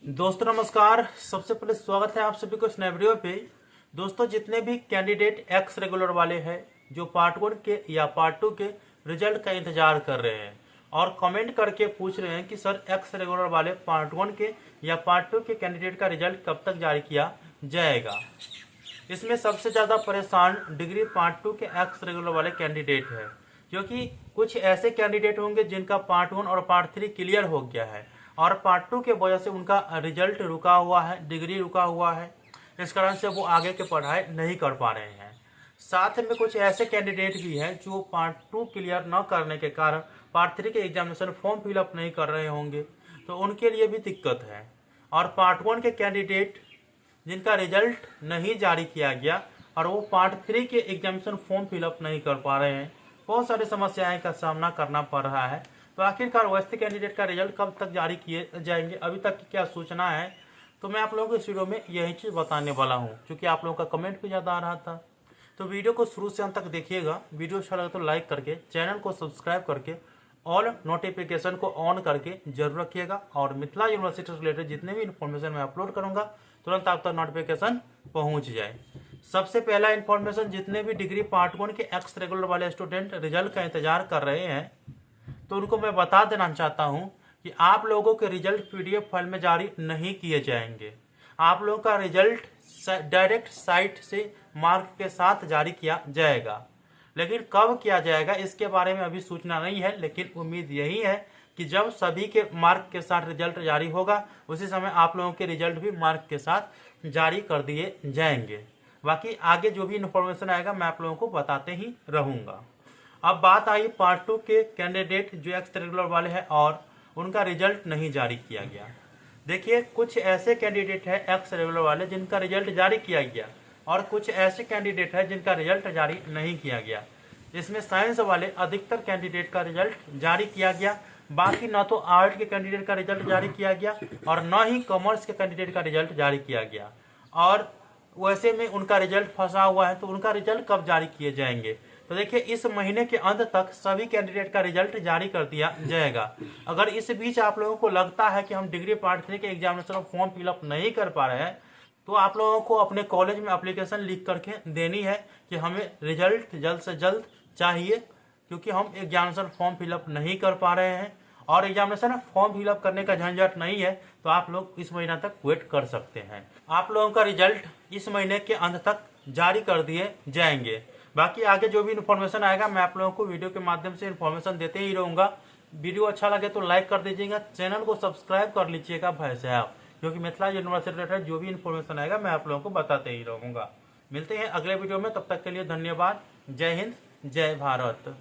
दोस्तों नमस्कार। सबसे पहले स्वागत है आप सभी को इस नए वीडियो पे। दोस्तों जितने भी कैंडिडेट एक्स रेगुलर वाले हैं जो पार्ट 1 के या पार्ट 2 के रिजल्ट का इंतजार कर रहे हैं और कमेंट करके पूछ रहे हैं कि सर एक्स रेगुलर वाले पार्ट 1 के या पार्ट 2 के कैंडिडेट का रिजल्ट कब तक जारी किया जाएगा। इसमें सबसे ज़्यादा परेशान डिग्री पार्ट 2 के एक्स रेगुलर वाले कैंडिडेट है, क्योंकि कुछ ऐसे कैंडिडेट होंगे जिनका पार्ट 1 और पार्ट 3 क्लियर हो गया है और पार्ट 2 के वजह से उनका रिजल्ट रुका हुआ है, डिग्री रुका हुआ है। इस कारण से वो आगे की पढ़ाई नहीं कर पा रहे हैं। साथ में कुछ ऐसे कैंडिडेट भी हैं जो पार्ट 2 क्लियर न करने के कारण पार्ट 3 के एग्जामिनेशन फॉर्म फिलअप नहीं कर रहे होंगे, तो उनके लिए भी दिक्कत है। और पार्ट 1 के कैंडिडेट जिनका रिजल्ट नहीं जारी किया गया और वो पार्ट 3 के एग्जामिनेशन फॉर्म फिलअप नहीं कर पा रहे हैं, बहुत सारी समस्याएं का सामना करना पड़ रहा है। तो आखिरकार वैसे कैंडिडेट का रिजल्ट कब तक जारी किए जाएंगे, अभी तक की क्या सूचना है, तो मैं आप लोगों को इस वीडियो में यही चीज़ बताने वाला हूं, क्योंकि आप लोगों का कमेंट भी ज़्यादा आ रहा था। तो वीडियो को शुरू से अंत तक देखिएगा। वीडियो अच्छा लगे तो लाइक करके, चैनल को सब्सक्राइब करके, ऑल नोटिफिकेशन को ऑन करके जरूर रखिएगा और मिथिला यूनिवर्सिटी से रिलेटेड जितने भी इन्फॉर्मेशन मैं अपलोड करूंगा तुरंत आप तक नोटिफिकेशन पहुंच जाए। सबसे पहला इन्फॉर्मेशन, जितने भी डिग्री पार्ट 1 के एक्स रेगुलर वाले स्टूडेंट रिजल्ट का इंतजार कर रहे हैं तो उनको मैं बता देना चाहता हूं कि आप लोगों के रिजल्ट पीडीएफ फाइल में जारी नहीं किए जाएंगे। आप लोगों का रिजल्ट डायरेक्ट साइट से मार्क के साथ जारी किया जाएगा, लेकिन कब किया जाएगा इसके बारे में अभी सूचना नहीं है। लेकिन उम्मीद यही है कि जब सभी के मार्क के साथ रिजल्ट जारी होगा उसी समय आप लोगों के रिजल्ट भी मार्क के साथ जारी कर दिए जाएंगे। बाकी आगे जो भी इन्फॉर्मेशन आएगा मैं आप लोगों को बताते ही रहूंगा। अब बात आई पार्ट 2 के कैंडिडेट जो एक्स रेगुलर वाले हैं और उनका रिजल्ट नहीं जारी किया गया। देखिए, कुछ ऐसे कैंडिडेट हैं एक्स रेगुलर वाले जिनका रिजल्ट जारी किया गया और कुछ ऐसे कैंडिडेट हैं जिनका रिजल्ट जारी नहीं किया गया। इसमें साइंस वाले अधिकतर कैंडिडेट का रिजल्ट जारी किया गया, बाकी न तो आर्ट के कैंडिडेट का रिजल्ट जारी किया गया और न ही कॉमर्स के कैंडिडेट का रिजल्ट जारी किया गया। और वैसे में उनका रिजल्ट फंसा हुआ है, तो उनका रिजल्ट कब जारी किए जाएंगे, तो देखिए इस महीने के अंत तक सभी कैंडिडेट का रिजल्ट जारी कर दिया जाएगा। अगर इस बीच आप लोगों को लगता है कि हम डिग्री पार्ट 3 के एग्जामिनेशन फॉर्म फिलअप नहीं कर पा रहे हैं, तो आप लोगों को अपने कॉलेज में एप्लीकेशन लिख करके देनी है कि हमें रिजल्ट जल्द से जल्द चाहिए, क्योंकि हम एग्जामिनेशन फॉर्म फिलअप नहीं कर पा रहे हैं और एग्जामिनेशन फॉर्म फिलअप करने का झंझट नहीं है, तो आप लोग इस महीना तक वेट कर सकते हैं। आप लोगों का रिजल्ट इस महीने के अंत तक जारी कर दिए जाएंगे। बाकी आगे जो भी इन्फॉर्मेशन आएगा मैं आप लोगों को वीडियो के माध्यम से इन्फॉर्मेशन देते ही रहूंगा। वीडियो अच्छा लगे तो लाइक कर दीजिएगा, चैनल को सब्सक्राइब कर लीजिएगा भाई साहब, क्योंकि मिथिला यूनिवर्सिटी रिलेटेड जो भी इन्फॉर्मेशन आएगा मैं आप लोगों को बताते ही रहूंगा। मिलते हैं अगले वीडियो में, तब तक के लिए धन्यवाद। जय हिंद, जय भारत।